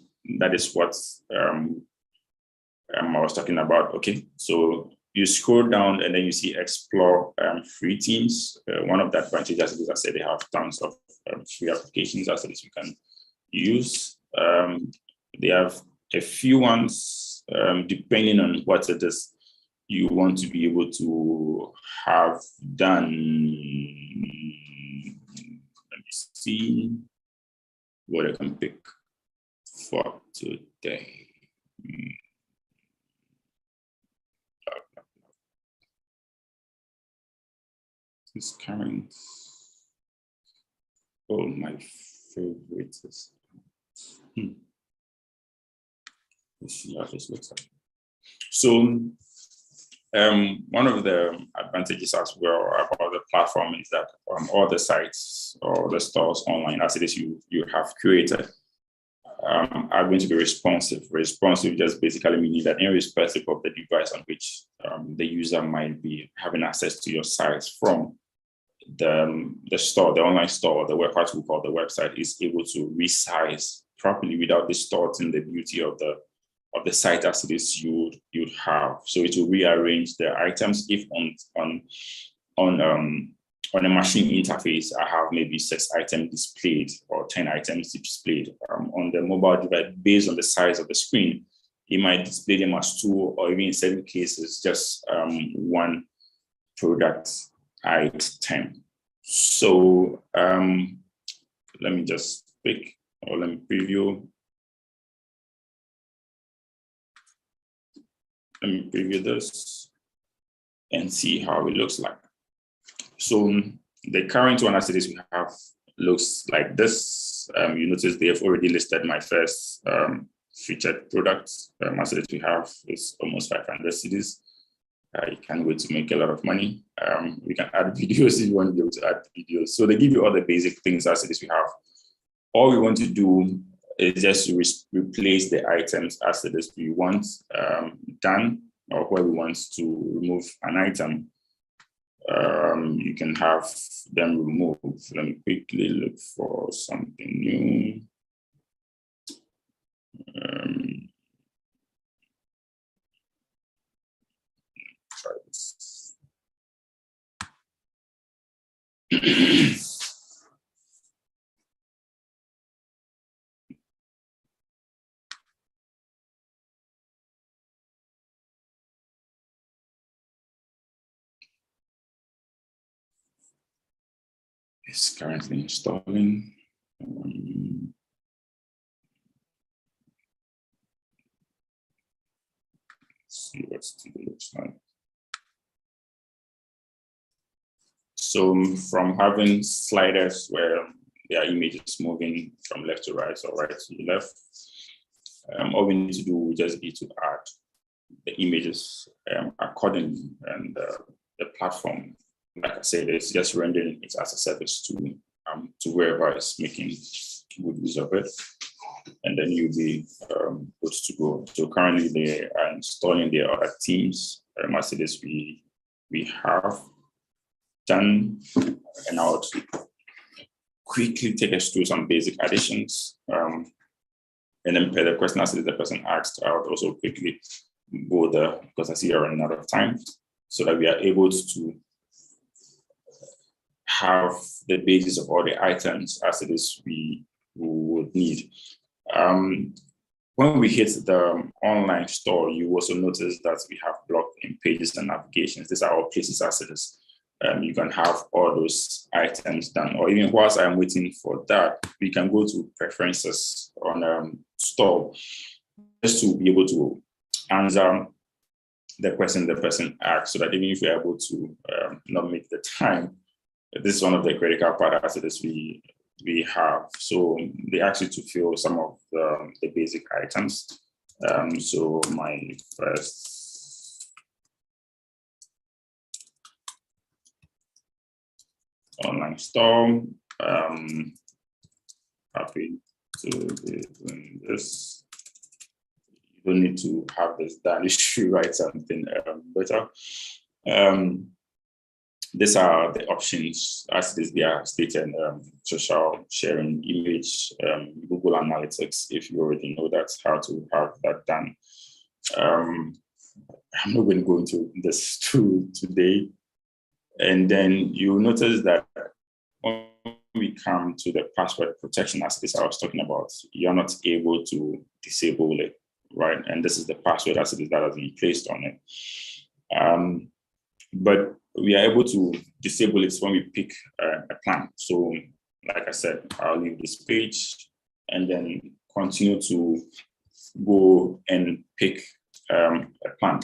B: is what I was talking about. Okay, so you scroll down and then you see explore free themes. One of the advantages is, I said, they have tons of free applications as it is you can use. They have a few ones depending on what it is you want to be able to have done. Let me see what I can pick for today. This current, oh, my favorites. Let's see how this looks like. So one of the advantages as well about the platform is that all the sites or the stores online as it is you have created are going to be responsive. Responsive just basically meaning that irrespective of the device on which the user might be having access to your sites from, the store, the online store, the web, what we call the website, is able to resize properly without distorting the beauty of the site as it is you'd have. So it will rearrange the items. If on a machine interface, I have maybe 6 items displayed or 10 items displayed. On the mobile device, based on the size of the screen, it might display them as 2, or even in certain cases, just 1 product item. So let me just pick, or let me preview. Let me preview this and see how it looks like. So the current one as it is we have looks like this. You notice they have already listed my first featured products. As it is we have is almost 500 CDs. You can't wait to make a lot of money. We can add videos if you want to be able to add videos. So they give you all the basic things as it is we have. All we want to do is just replace the items as it is we want done, or where we want to remove an item. You can have them removed. Let me quickly look for something new. Try this. It's currently installing. See what it looks like. So from having sliders where there are images moving from left to right or right to left, all we need to do will just be to add the images accordingly, and the platform, like I said, is just rendering it as a service to whoever is making good use of it, and then you'll be good to go. So currently they are installing their other themes. As it is, we have done, and I'll quickly take us through some basic additions. And then per the question as the person asked, I would also quickly go there because I see you're running out of time, so that we are able to have the basis of all the items as it is we would need. When we hit the online store, you also notice that we have block-in pages and navigations. These are all places as it is. You can have all those items done, or even whilst I'm waiting for that, we can go to preferences on store just to be able to answer the question the person asked, so that even if you're able to not make the time, this is one of the critical parts of this we have. So they ask you to fill some of the basic items. So my first online store, happy to be doing this. You don't need to have this done. You should write something better. These are the options as it is they are stated: social sharing, image, Google Analytics, if you already know that's how to have that done. I'm not going to go into this today. And then you'll notice that when we come to the password protection as this I was talking about, you're not able to disable it, right? And this is the password as it is that has been placed on it. But we are able to disable it when we pick a plan. So like I said, I'll leave this page and then continue to go and pick a plan.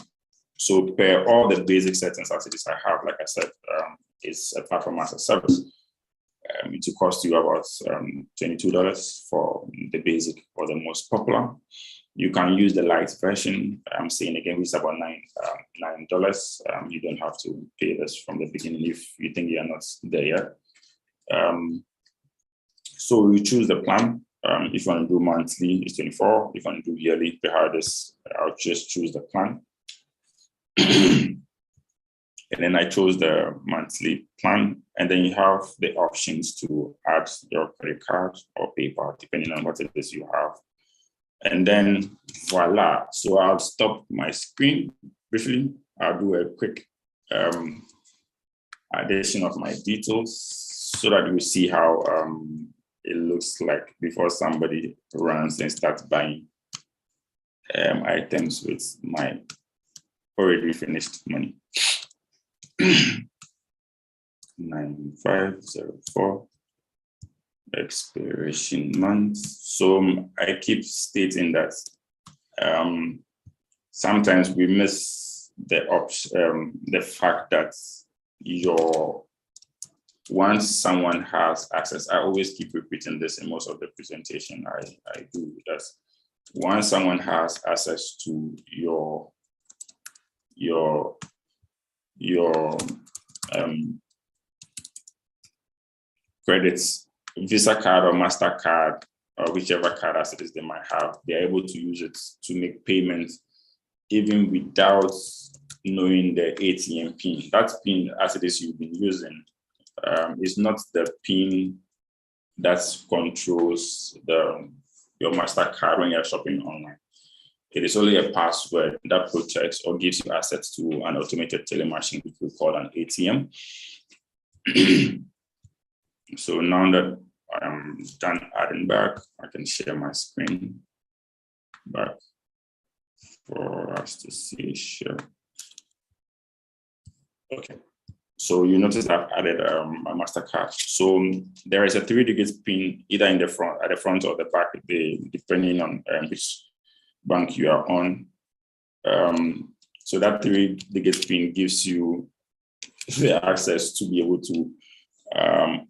B: So per all the basic settings as it is I have, like I said, it's a platform as a service. It will cost you about $22 for the basic or the most popular. You can use the light version. I'm saying again, it's about $9. You don't have to pay this from the beginning if you think you're not there yet. So you choose the plan. If you want to do monthly, it's 24. If you want to do yearly, I'll just choose the plan. And then I chose the monthly plan, and then you have the options to add your credit card or PayPal, depending on what it is you have. And then voila. So I'll stop my screen briefly. I'll do a quick addition of my details so that you see how it looks like before somebody runs and starts buying items with my already finished money. 9504 expiration month. So I keep stating that sometimes we miss the fact that once someone has access, I always keep repeating this in most of the presentation I do, that once someone has access to your credits, Visa card or MasterCard, or whichever card as it is they might have, they're able to use it to make payments even without knowing the ATM PIN. That PIN as it is you've been using is not the PIN that controls your MasterCard when you're shopping online. It is only a password that protects or gives you access to an automated teller machine, which we call an ATM. So now that I'm done adding back, I can share my screen back for us to see. Sure. Okay. So you notice I've added a MasterCard. So there is a 3-digit PIN either in the front, at the front or the back, depending on which bank you are on. So that 3-digit PIN gives you the access to be able to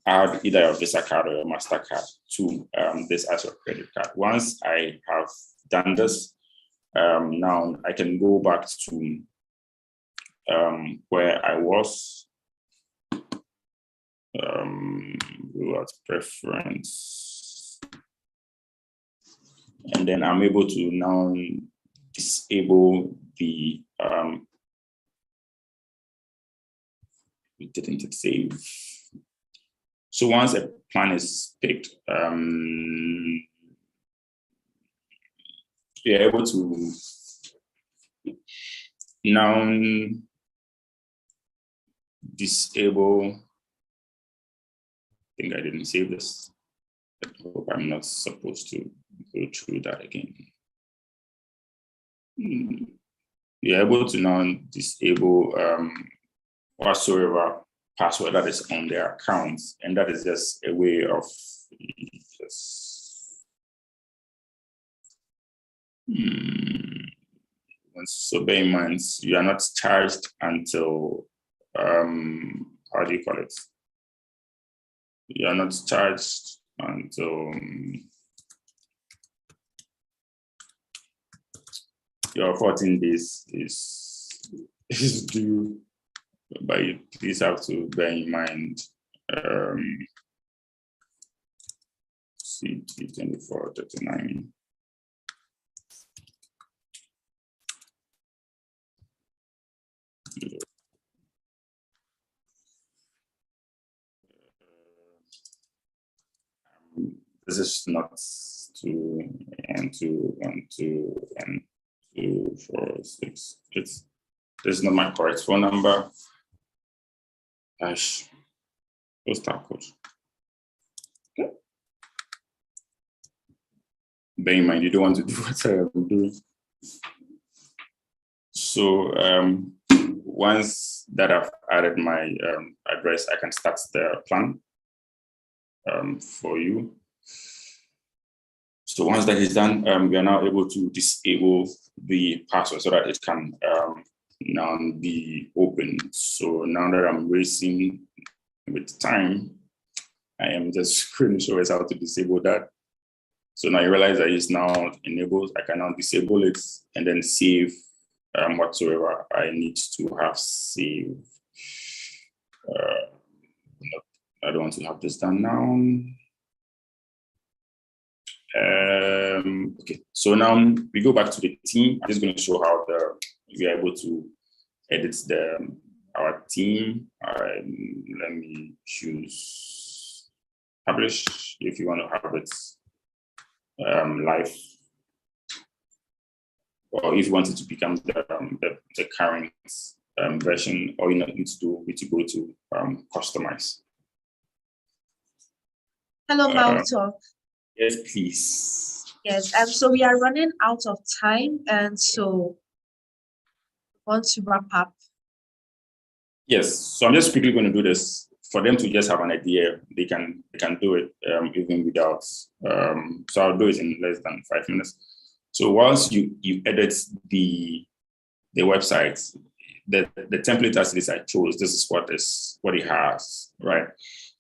B: add either a Visa card or a MasterCard to this as your credit card. Once I have done this, now I can go back to where I was. Reward preference, and then I'm able to now disable the it didn't save. So once a plan is picked, you're able to now disable. I think I didn't save this. I hope I'm not supposed to go through that again. You're able to now disable whatsoever password that is on their accounts, and that is just a way of just so bear in mind you are not charged until how do you call it? You are not charged until your 14 days is due, but you please have to bear in mind CT 2439. This is not 2 and 2 and 2 and 2 4 6. This is not my correct phone number. Gosh, postal code. Okay. Bear in mind, you don't want to do what I am doing. So once that I've added my address, I can start the plan for you. So once that is done, we are now able to disable the password so that it can now be open. So now that I'm racing with time, I am just going to show us how to disable that. So now you realize that it's now enabled. I can now disable it and then save whatsoever I need to have saved. I don't want to have this done now. Okay, so now we go back to the team. I'm just going to show how we are able to edit our team. Let me choose publish if you want to have it live, or if you want it to become the current version. All you need to do is to go to customize.
A: Hello, Malto.
B: Yes, please.
A: Yes, so we are running out of time, and so I want to wrap up.
B: Yes, so I'm just quickly going to do this for them to just have an idea. They can do it even without. So I'll do it in less than 5 minutes. So once you edit the website, the template as this I chose, this is what it has, right?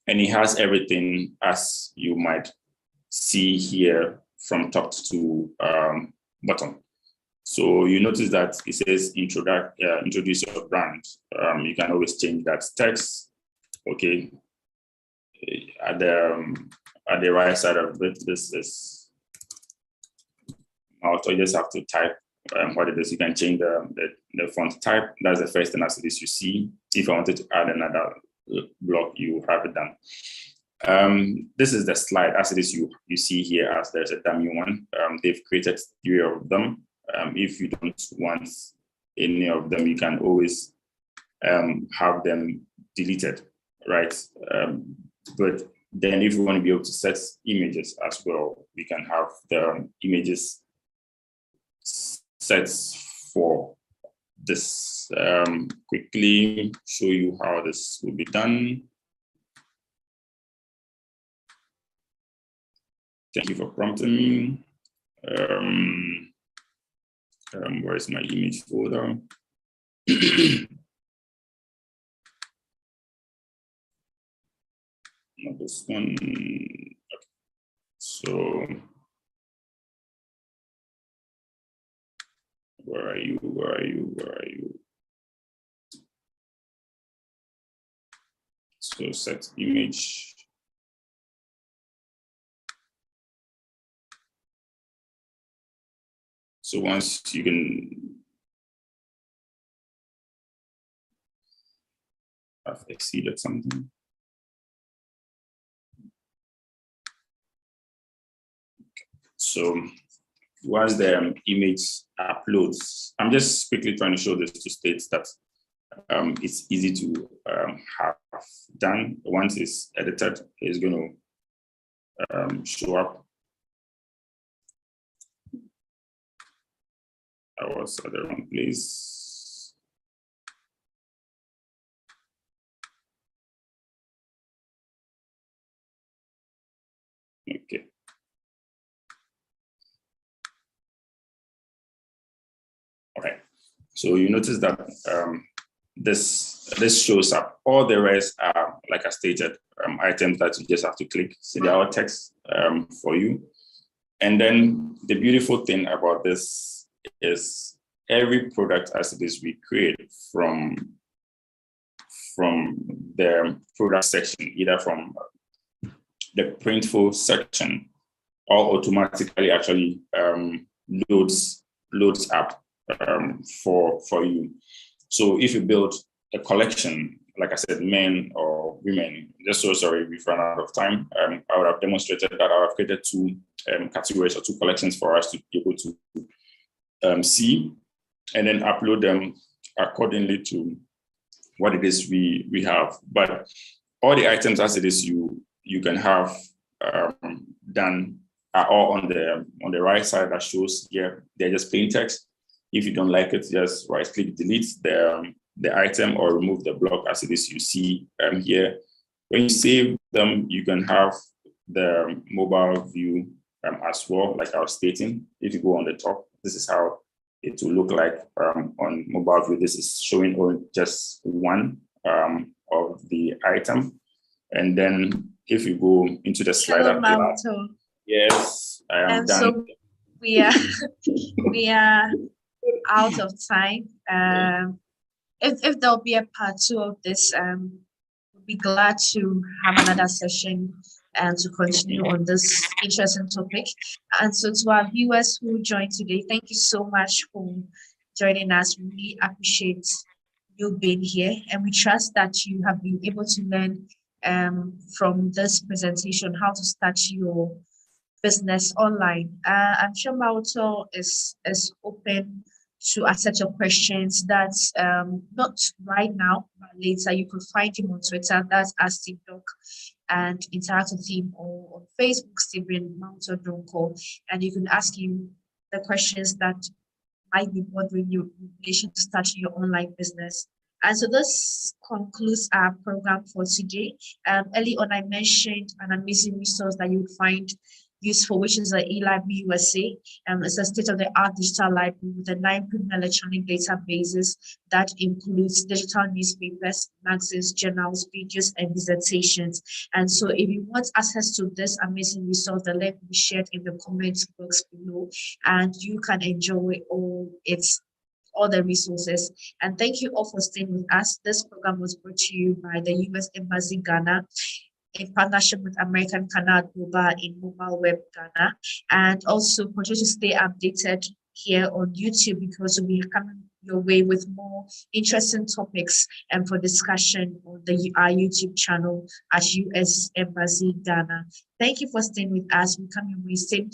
B: And it has everything as you might see here from top to bottom. So you notice that it says introduce your brand. You can always change that text. Okay, at the right side of it, this is. Also, you just have to type what it is. You can change the font type. That's the first thing as it is you see. If I wanted to add another block, you have it done. This is the slide as it is you see here, as there's a dummy one. They've created 3 of them. If you don't want any of them, you can always have them deleted, right? But then if you want to be able to set images as well, we can have the images set for this quickly show you how this will be done. Thank you for prompting me. Where is my image folder? Not this one. Okay. So where are you? Where are you? Where are you? So set image. So once you can have exceeded something. So once the image uploads, I'm just quickly trying to show this to states that it's easy to have done. Once it's edited, it's going to show up. I was at the wrong place. Okay. Okay. So you notice that this shows up. All the rest are, like I stated, items that you just have to click. So they are all text for you. And then the beautiful thing about this is every product as it is we create from the product section, either from the Printful section, or automatically actually loads up for you. So if you build a collection, like I said, men or women, just so sorry, we've run out of time. I would have demonstrated that. I would have created two categories or two collections for us to be able to see, and then upload them accordingly to what it is we have. But all the items as it is you can have done are all on the right side that shows here. They're just plain text. If you don't like it, just right click, delete the item or remove the block as it is you see here. When you save them, you can have the mobile view as well, like I was stating. If you go on the top, this is how it will look like on mobile view. This is showing only just one of the item. And then if you go into the slider, yes, I am done.
A: So we are out of time. If there'll be a part 2 of this, we'll be glad to have another session and to continue on this interesting topic. And so to our viewers who joined today, thank you so much for joining us. We really appreciate you being here, and we trust that you have been able to learn from this presentation how to start your business online. I'm sure Mauto is open to accept your questions. That's not right now, but later. You could find him on Twitter. That's @SteveDoc, and interact with him, or on Facebook, Stephen Mauto Donko, and you can ask him the questions that might be bothering you in relation to starting your online business. And so this concludes our program for today. Early on, I mentioned an amazing resource that you would find useful, which is the eLibrary USA. It's a state-of-the-art digital library with 9 premium electronic databases that includes digital newspapers, magazines, journals, videos, and dissertations. And so if you want access to this amazing resource, the link will be shared in the comments box below, and you can enjoy all the resources. And thank you all for staying with us. This program was brought to you by the U.S. Embassy Ghana in partnership with American Canal Global in Mobile Web Ghana. And also continue to stay updated here on YouTube, because we'll be coming your way with more interesting topics and for discussion on our YouTube channel at US Embassy Ghana. Thank you for staying with us. We come your way same